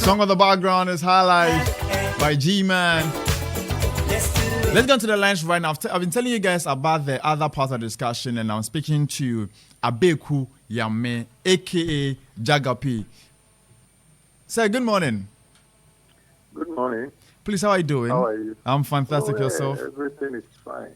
Song on the background is Highlight by G-Man. Let's go into the lunch right now. I've been telling you guys about the other part of the discussion, and I'm speaking to Abeiku Nyame, a.k.a. Jagger Pee. Sir, good morning. Good morning. Please, how are you doing? How are you? I'm fantastic. Yourself? Everything is fine.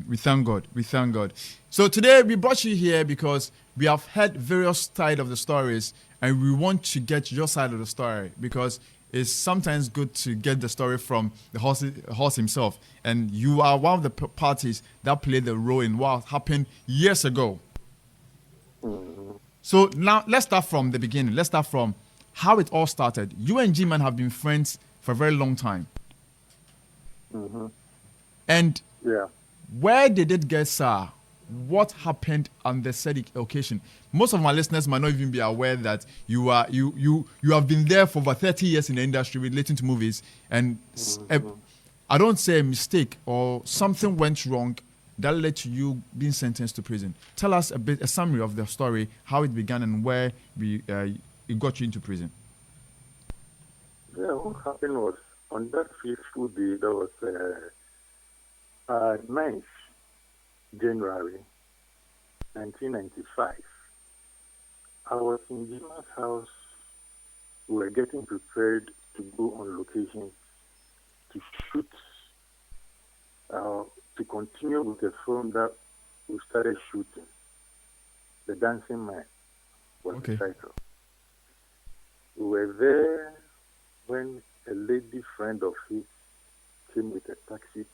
We thank God. We thank God. So today we brought you here because we have heard various sides of the stories, and we want to get your side of the story because it's sometimes good to get the story from the horse himself. And you are one of the parties that played the role in what happened years ago. Mm-hmm. So now let's start from the beginning. Let's start from how it all started. You and G-Man have been friends for a very long time. Mm-hmm. And yeah. Where did it get, sir? What happened on the said occasion? Most of my listeners might not even be aware that you have been there for over 30 years in the industry relating to movies, and I don't say a mistake or something went wrong that led to you being sentenced to prison. Tell us a summary of the story, how it began and where it got you into prison. Yeah, what happened was on that fateful day, that was 9th January 1995. I was in Jima's house. We were getting prepared to go on location to shoot, to continue with the film that we started shooting. The Dancing Man was the title. We were there when a lady friend of his came with a taxi.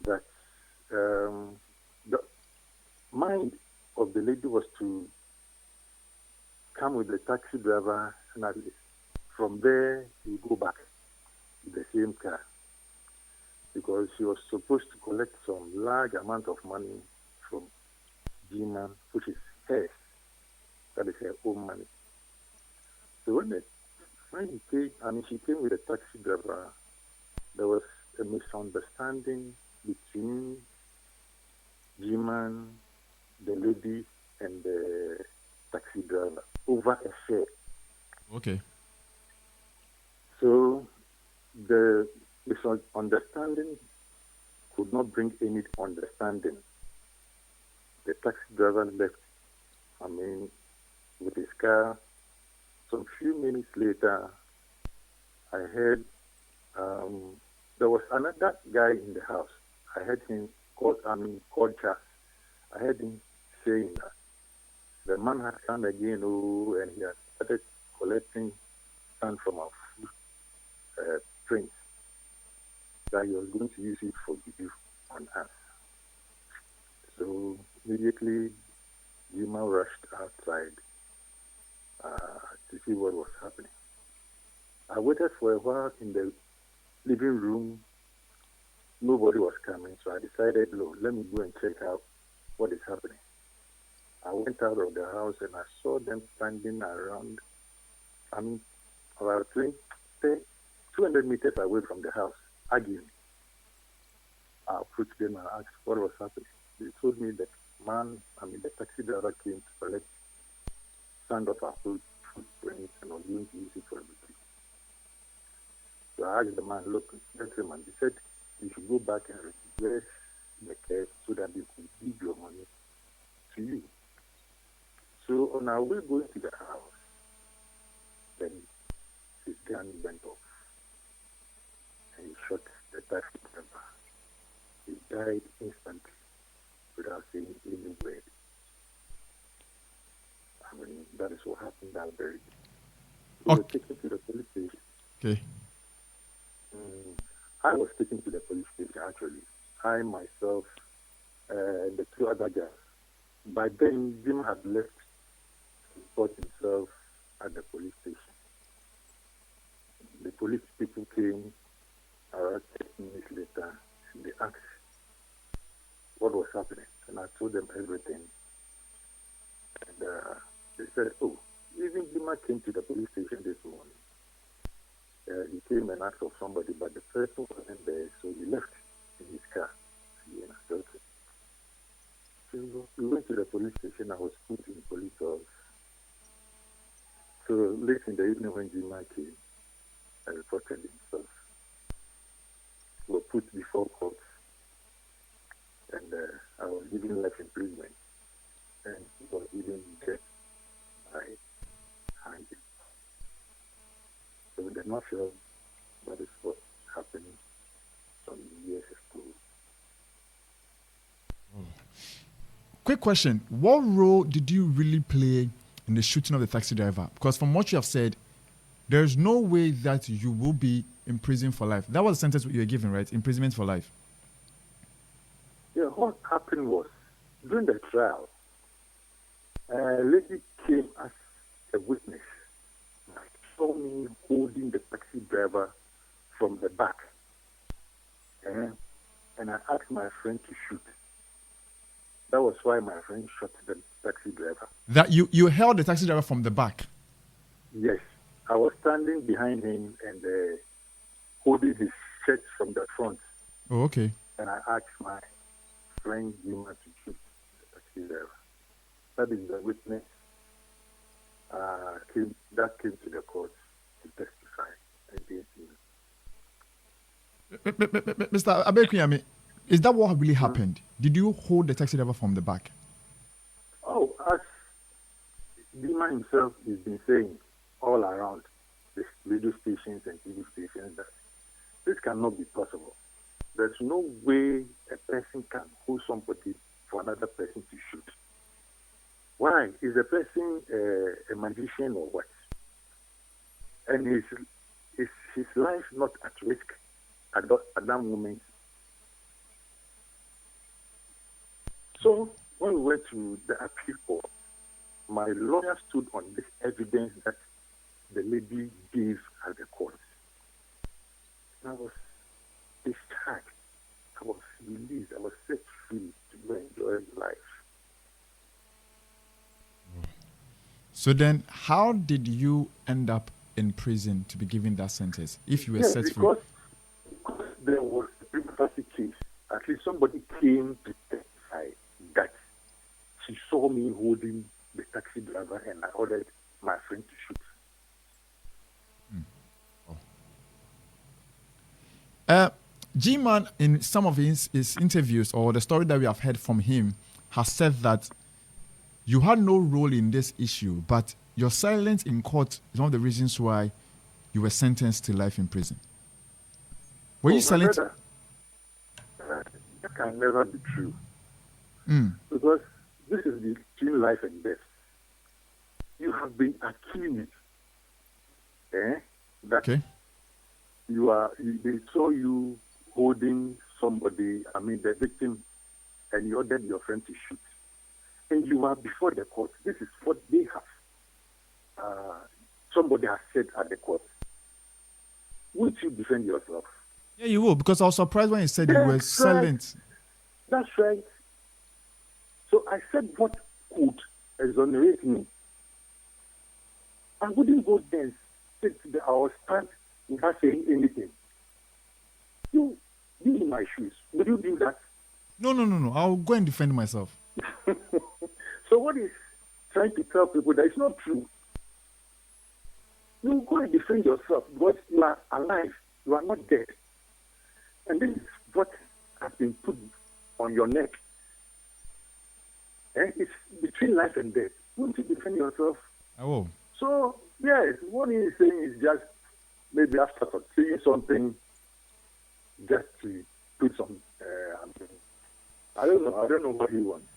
That the mind of the lady was to come with the taxi driver, and at least from there he go back with the same car, because she was supposed to collect some large amount of money from G-Man, which is hers, that is her own money. So when he came, she came with a taxi driver, there was a misunderstanding between G-Man, the lady, and the taxi driver over a fare. Okay. So the misunderstanding could not bring any understanding. The taxi driver left, with his car. Some few minutes later, I heard there was another guy in the house. I heard him called Charles. I heard him saying that the man had come again, and he had started collecting sand from our food prints, that he was going to use it for belief on us. So immediately, Jima rushed outside to see what was happening. I waited for a while in the living room. Nobody was coming, so I decided, let me go and check out what is happening. I went out of the house and I saw them standing around, about 200 meters away from the house, arguing. I approached them and asked what was happening. They told me that the taxi driver came to collect sand of our footprints and was going to use it for everything. So I asked the man, look, gentleman, he said, you should go back and reverse the case so that they could give your money to you. So on our way going to the house, then his gun went off and he shot the taxi driver. He died instantly without saying any word. That is what happened that very day. We were taken to the police station. Okay. I was taken to the police station, actually. I, myself, and the two other guys. By then, Jim had left to report himself at the police station. The police people came around 10 minutes later, and they asked what was happening. And I told them everything. And they said, even Jima came to the police station this morning. He came and asked of somebody, but the person wasn't there, so he left in his car. So we went to the police station. I was put in police office. So So late in the evening when Jima came and reported himself, were put before court, and I was given life imprisonment, and he was given death by hanging. So they're not sure that is what happened some years ago. Quick question. What role did you really play in the shooting of the taxi driver? Because from what you have said, there's no way that you will be imprisoned for life. That was the sentence you were given, right? Imprisonment for life. Yeah, what happened was, during the trial, a lady came as a witness. Saw me holding the taxi driver from the back. And I asked my friend to shoot. That was why my friend shot the taxi driver. That you held the taxi driver from the back? Yes. I was standing behind him and holding his shirt from the front. Oh, okay. And I asked my friend Jima to shoot the taxi driver. That is the witness that came to the court to testify against me. Mr. Abeiku Nyame, is that what really happened? Did you hold the taxi driver from the back? Oh, as Jima himself has been saying all around the radio stations and TV stations that this cannot be possible. There's no way a person can hold somebody for another person to shoot. Why? Is the person a magician or what? And is his life not at risk at that moment? So when we went to the appeal court, my lawyer stood on this evidence that the lady gave at the court. And I was discharged. I was released. I was set free to go enjoy life. So then, how did you end up in prison to be given that sentence if you were set free? Because there was a prima facie case. At least somebody came to testify that she saw me holding the taxi driver and I ordered my friend to shoot. G-Man, in some of his interviews or the story that we have heard from him, has said that you had no role in this issue, but your silence in court is one of the reasons why you were sentenced to life in prison. Were you silent? Brother, that can never be true. Because this is between life and death. You have been accused that Okay. they saw you holding somebody, the victim, and you ordered your friend to shoot. And you are before the court. This is what they have. Somebody has said at the court. Would you defend yourself? Yeah, you will, because I was surprised when you said you were silent. That's right. So I said what could exonerate me. I wouldn't go there and sit there. I was stand without saying anything. You be in my shoes. Would you do that? No. I'll go and defend myself. So what is trying to tell people that it's not true? You go and defend yourself because you are alive. You are not dead. And this is what has been put on your neck. And it's between life and death. Won't you defend yourself? I will. So, yes, what he is saying is just maybe after saying something, just to put some, I don't know what he wants.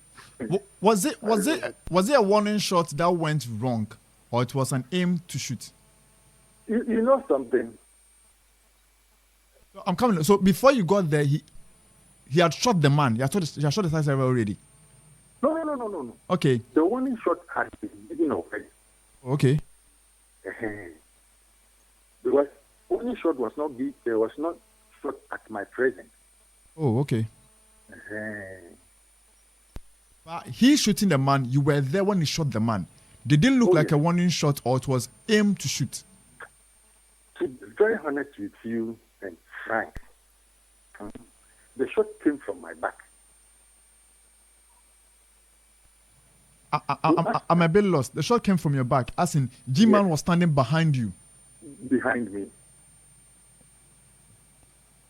Was it a warning shot that went wrong, or it was an aim to shoot? You know something? I'm coming. So before you got there, he had shot the man. He had shot the taxi driver already. No. Okay. The warning shot had been given already. Okay. Because warning shot was not shot at my presence. Oh, okay. But he shooting the man, you were there when he shot the man. Did it look like a warning shot, or it was aimed to shoot? To be very honest with you and frank, the shot came from my back. I'm a bit lost. The shot came from your back, as in G-Man was standing behind you. Behind me.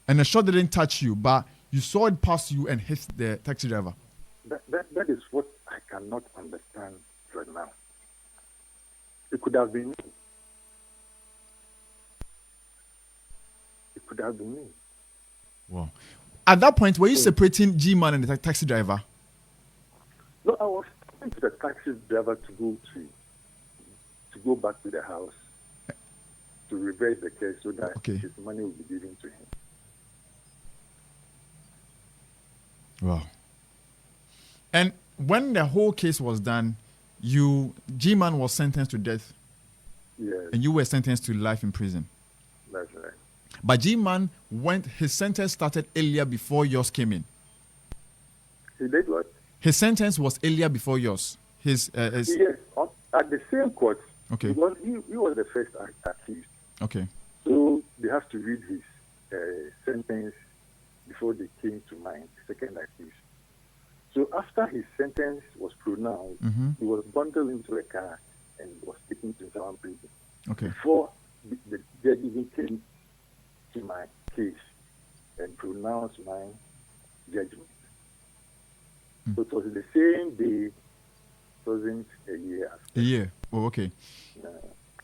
And the shot didn't touch you, but you saw it pass you and hit the taxi driver. That is what I cannot understand right now. It could have been me. It could have been me. Wow. At that point, were you separating G-Man and the taxi driver? No, I was talking to the taxi driver to go back to the house to reverse the case so that his money will be given to him. Wow. And when the whole case was done, G-Man was sentenced to death. Yes. And you were sentenced to life in prison. That's right. But G-Man his sentence started earlier before yours came in. He did what? His sentence was earlier before yours. Yes, at the same court. Okay. Because he was the first accused. Okay. So they have to read his sentence before they came to mine, second accused. So after his sentence was pronounced, he was bundled into a car and was taken to someone prison. Okay. Before the judge even came to my case and pronounced my judgment. So it was the same day, it wasn't a year after. A year? Oh, okay.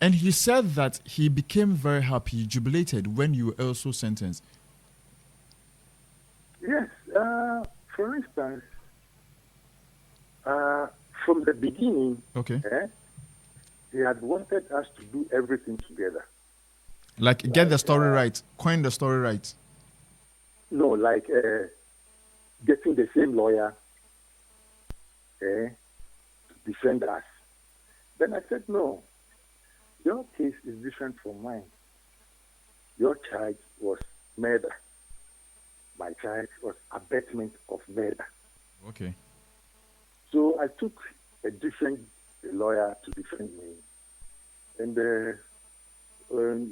And he said that he became very happy, jubilated when you were also sentenced. Yes. For instance, from the beginning, he had wanted us to do everything together. Like get the story right, coin the story right. No, like getting the same lawyer to defend us. Then I said, no, your case is different from mine. Your charge was murder. My charge was abetment of murder. Okay. So I took a different lawyer to defend me. And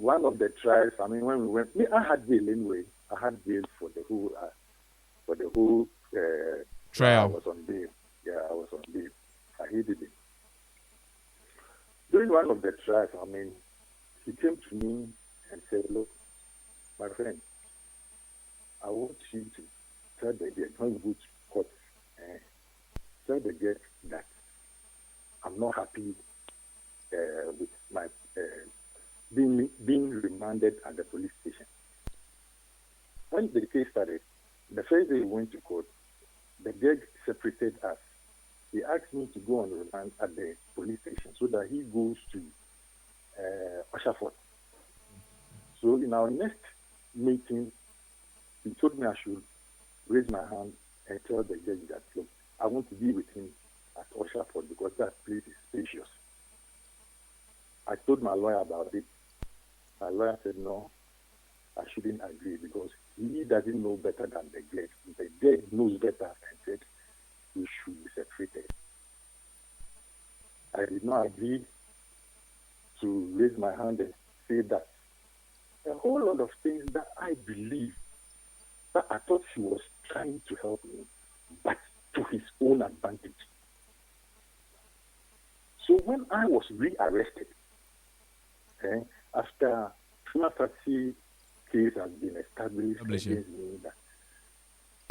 one of the trials, when we went, I had bail anyway. I had bail for the whole trial. I was on bail. Yeah, I was on bail. I hated it. During one of the trials, he came to me and said, look, my friend, I want you to tell the judge, when you go to court, tell the judge that I'm not happy with my being remanded at the police station. When the case started, the first day we went to court, the judge separated us. He asked me to go on remand at the police station so that he goes to Oshafort. So in our next meeting, he told me I should raise my hand and tell the judge that, look, I want to be with him at Oshafort because that place is spacious. I told my lawyer about it. My lawyer said, no, I shouldn't agree because he doesn't know better than the judge. The judge knows better and said we should be separated. I did not agree to raise my hand and say that. A whole lot of things that I believe that I thought he was trying to help me, but to his own advantage. So when I was rearrested, after prima facie case has been established against me,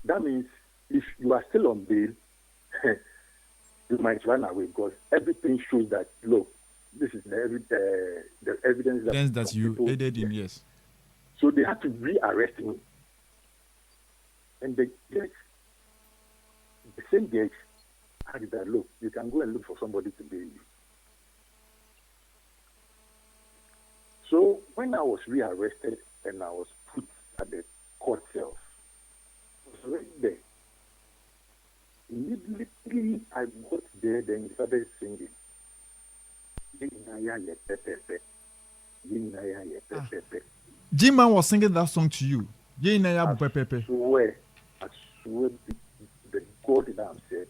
that means if you are still on bail, you might run away because everything shows that, look, this is the evidence that you aided in, yes. So they had to rearrest me. And the same judge had that, look, you can go and look for somebody to bail you. So when I was rearrested and I was put at the court cell, I was right there. Immediately I got there, then he started singing. G-Man was singing that song to you. I swear the God that I'm said.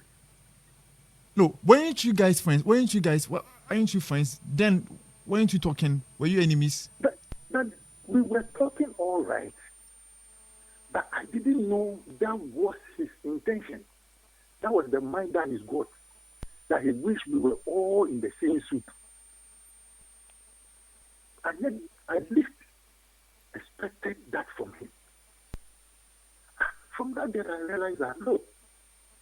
No, weren't you guys friends? Weren't you friends? Then weren't you talking? Were you enemies? But we were talking all right. But I didn't know that was his intention. That was the mind that is God. that he wished we were all in the same suit. And yet, I at least expected that from him. From that day, I realized that, look,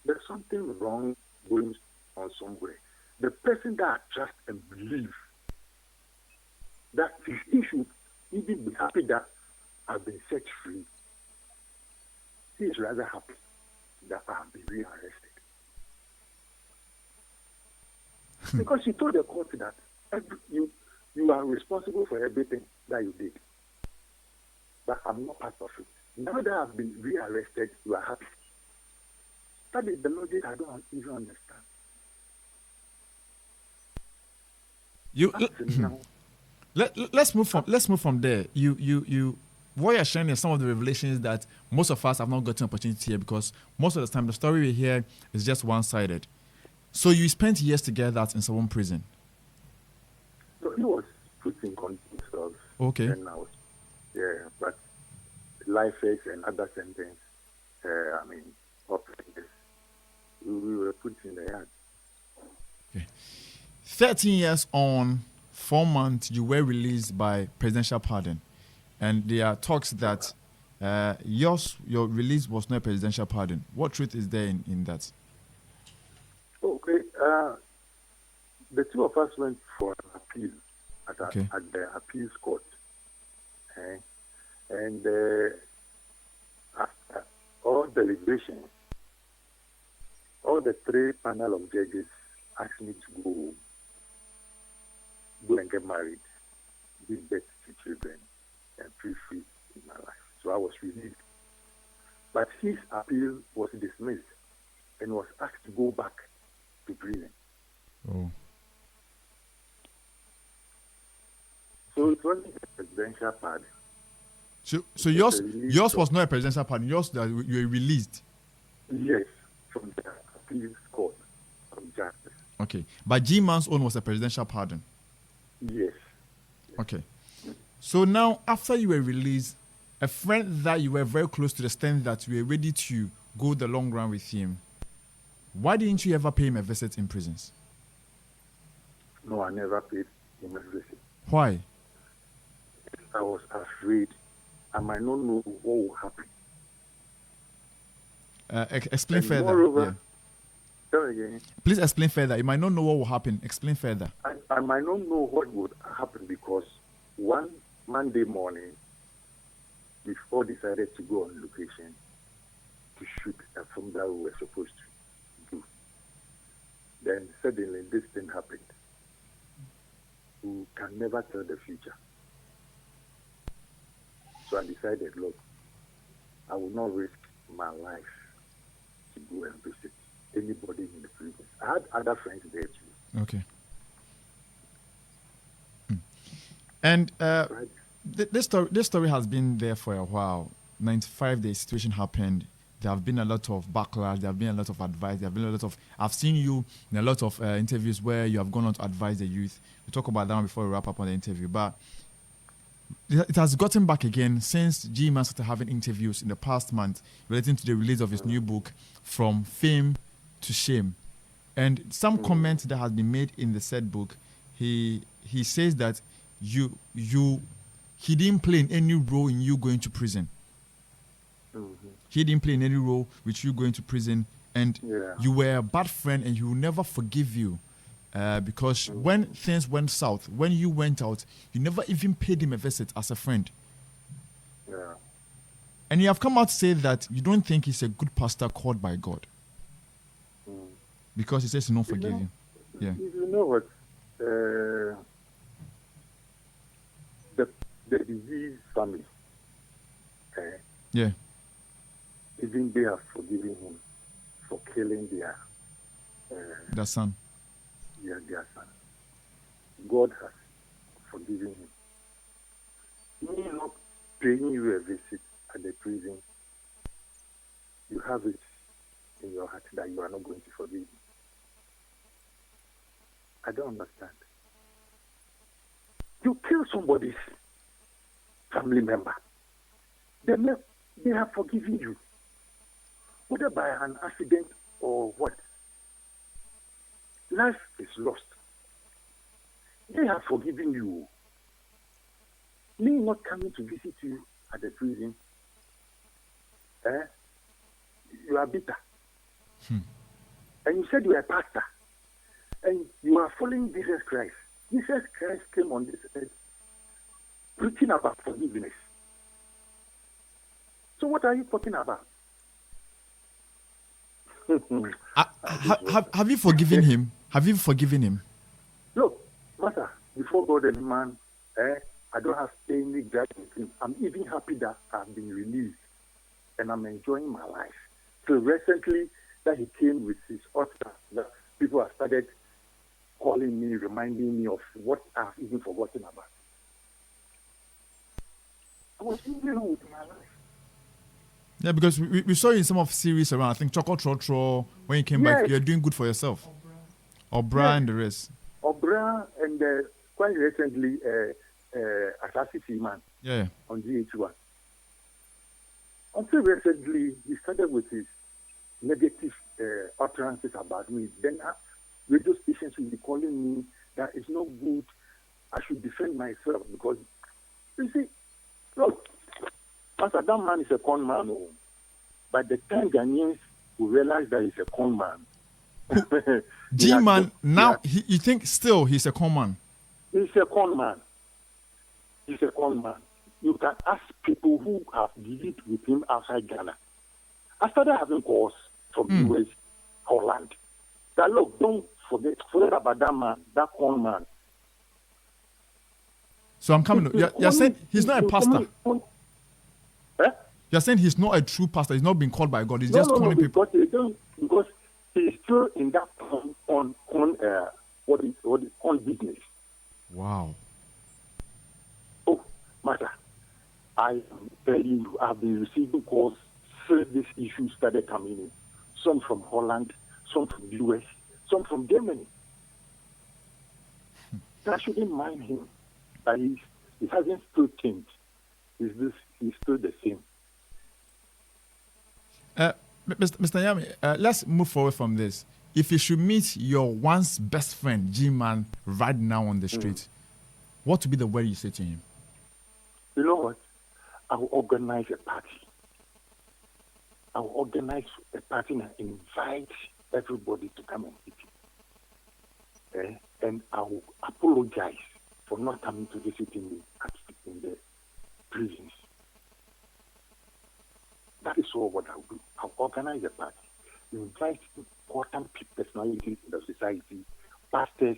there's something wrong going on somewhere. The person that I trust and believe that he should even be happy that I've been set free, he is rather happy that I have been rearrested. Because he told the court that you are responsible for everything that you did. But I'm not part of it. Now that I've been rearrested, you are happy. That is the logic I don't even understand. Let's move from there. What you're sharing is some of the revelations that most of us have not gotten an opportunity to hear, because most of the time the story we hear is just one-sided. So you spent years together in someone prison. So he was put in conditions of. Okay. But life is and other sentence. We were put in the yard. Okay. 13 years on, 4 months, you were released by presidential pardon. And there are talks that your release was not a presidential pardon. What truth is there in that? Okay. The two of us went for an appeal at the appeals court. Okay. And after all deliberations, all the 3 panel of judges asked me to go and get married, give birth to children, and feel free in my life. So I was released. But his appeal was dismissed and was asked to go back to prison. Oh. So it wasn't a presidential pardon. So yours was not a presidential pardon. Yours that you were released. Yes, from the appeals court of justice. Okay, but G-Man's own was a presidential pardon. Yes. Okay. So now, after you were released, a friend that you were very close to the extent that you were ready to go the long run with him, why didn't you ever pay him a visit in prisons? No, I never paid him a visit. Why? I was afraid I might not know what will happen. Explain further. Moreover, tell me again. Please explain further. You might not know what will happen. Explain further. I might not know what would happen because one Monday morning, we all decided to go on location to shoot a film that we were supposed to do. Then suddenly this thing happened. We can never tell the future. So I decided, look, I will not risk my life to go and visit anybody in the prison. I had other friends there too. Okay. And Right. this story has been there for a while. 95, the situation happened. There have been a lot of backlash. There have been a lot of advice. There have been a lot of. I've seen you in a lot of interviews where you have gone on to advise the youth. We'll talk about that one before we wrap up on the interview. But it has gotten back again since G-Man started having interviews in the past month relating to the release of his new book, From Fame to Shame. And some comment that has been made in the said book, he says that he didn't play in any role in you going to prison. Mm-hmm. He didn't play in any role with you going to prison, and you were a bad friend, and he will never forgive you because when things went south, when you went out, you never even paid him a visit as a friend. Yeah. And you have come out to say that you don't think he's a good pastor called by God because he says he won't forgive you. Yeah. You know what? The disease family. Yeah. Even they have forgiven him for killing their son. Yeah, their son. God has forgiven him. Me not paying you a visit at the prison, you have it in your heart that you are not going to forgive me. I don't understand. You kill somebody's family member. They have forgiven you. Whether by an accident or what. life is lost. They have forgiven you. Me not coming to visit you at the prison, you are bitter. And you said you are a pastor. And you are following Jesus Christ. Jesus Christ came on this earth preaching about forgiveness. So what are you talking about? Have you forgiven him? Have you forgiven him? Look, Master, before God and man, I don't have any grudge with him. I'm even happy that I've been released and I'm enjoying my life. So recently that he came with his author, that people have started calling me, reminding me of what I've even forgotten about. I was living with my life. Yeah, because we saw you in some of series around, I think Choco Trotro, when you came back, you're doing good for yourself. Obra and the rest. Obra and quite recently, Asasi Man on GH1. Until recently, he started with his negative utterances about me. Then radio stations will be calling me that it's not good. I should defend myself because, you see, look, Master, that man is a con man. By the time Ghanaians will realize that he's a con man. G-Man, now you think still he's a con man? He's a con man. He's a con man. You can ask people who have lived with him outside Ghana. I started having calls from US, Holland. That look, don't forget about that man, that con man. So I'm coming. You're saying he's not a pastor. You're saying he's not a true pastor. He's not being called by God. He's just calling people. Because he's still in that on business. Wow. Oh, Master, I am telling you, I've been receiving calls since this issue started coming in. Some from Holland, some from US, some from Germany. I shouldn't mind him. But he hasn't still changed. He's still the same. Mr. Nyame, let's move forward from this. If you should meet your once best friend, G-Man, right now on the street, what would be the word you say to him? You know what? I will organize a party. I will organize a party and invite everybody to come and eat. And I will apologize for not coming to visit me in the prisons. That is all what I'll do. I'll organize a party, invite important personalities in the society, pastors,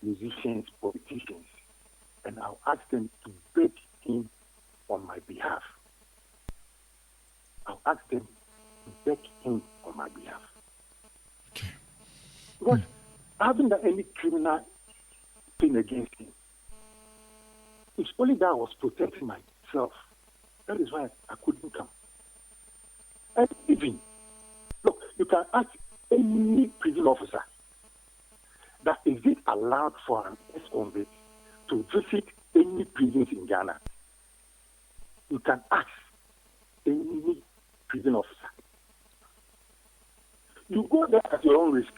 musicians, politicians, and I'll ask them to beg him on my behalf. I'll ask them to beg him on my behalf. Okay. Because I haven't done any criminal thing against him. It's only that I was protecting myself. That is why I couldn't come. And even, look, you can ask any prison officer that is it allowed for an ex-convict to visit any prisons in Ghana? You can ask any prison officer. You go there at your own risk.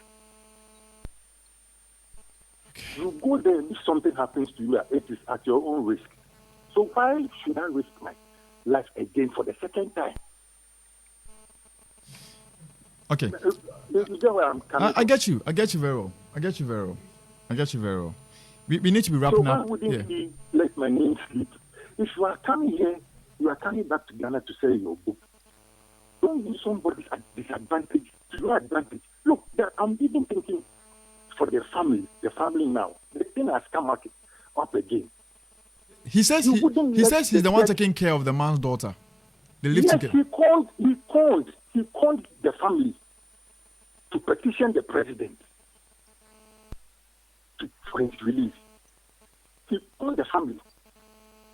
You go there and if something happens to you, it is at your own risk. So why should I risk my life again for the second time? Okay. You get where I'm coming I get you. I get you very well. We need to be wrapping so up. Why wouldn't we let my name slip? If you are coming here, you are coming back to Ghana to sell your book. Don't use somebody's disadvantage to your advantage. Look, I'm even thinking for the family now. The thing has come up again. He says he's the one taking care of the man's daughter. They live together. He called the family to petition the president for his release. He called the family.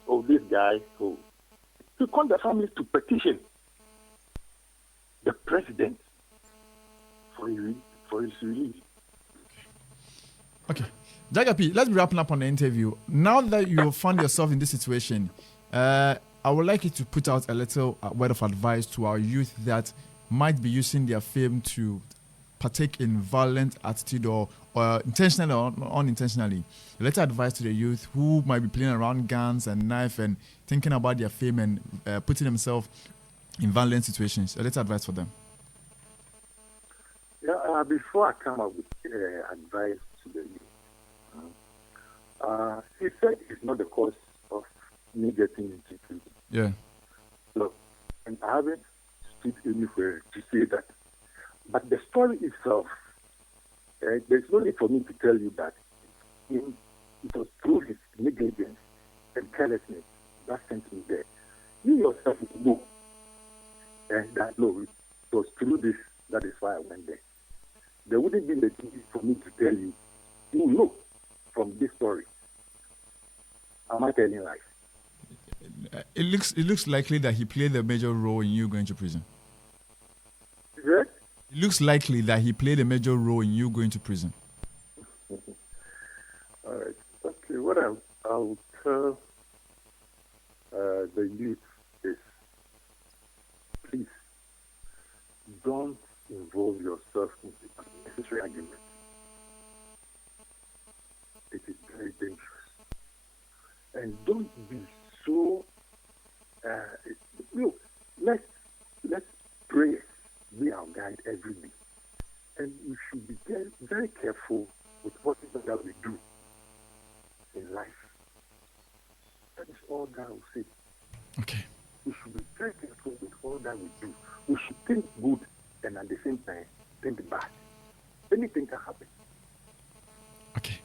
Oh, this guy. Oh. He called the family to petition the president for his release. Okay. Jagger Pee, let's be wrapping up on the interview. Now that you found yourself in this situation, I would like you to put out a little word of advice to our youth that might be using their fame to partake in violent attitude or intentionally or unintentionally. A little advice to the youth who might be playing around guns and knife and thinking about their fame and putting themselves in violent situations. A little advice for them. Yeah, before I come up with advice to the youth, he said it's not the cause of me getting into prison. Yeah. So, and I haven't stood anywhere to say that. But the story itself, there's no need for me to tell you that it was through his negligence and carelessness that sent me there. You yourself know that no, it was through this, that is why I went there. There wouldn't be the need for me to tell you, you know, from this story. Am I telling lies? It looks likely that he played a major role in you going to prison. Yes? It looks likely that he played a major role in you going to prison. All right. Okay, what I'll tell the youth is, please don't involve yourself in unnecessary arguments. It is very dangerous. And don't be so, let's pray be our guide every day. And we should be very, very careful with whatever that we do in life. That is all that I will say. Okay. We should be very careful with all that we do. We should think good and at the same time think bad. Anything can happen. Okay.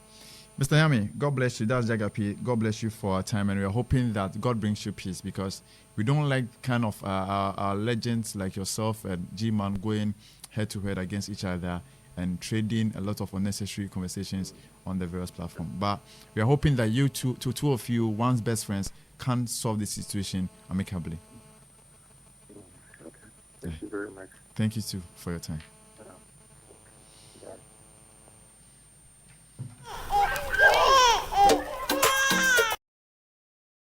Mr. Nyame, God bless you. That's Jagger Pee. God bless you for our time, and we are hoping that God brings you peace, because we don't like kind of our legends like yourself and G-Man going head to head against each other and trading a lot of unnecessary conversations on the various platforms. But we are hoping that you two of you, once best friends, can solve this situation amicably. Okay. Thank you very much. Thank you too for your time.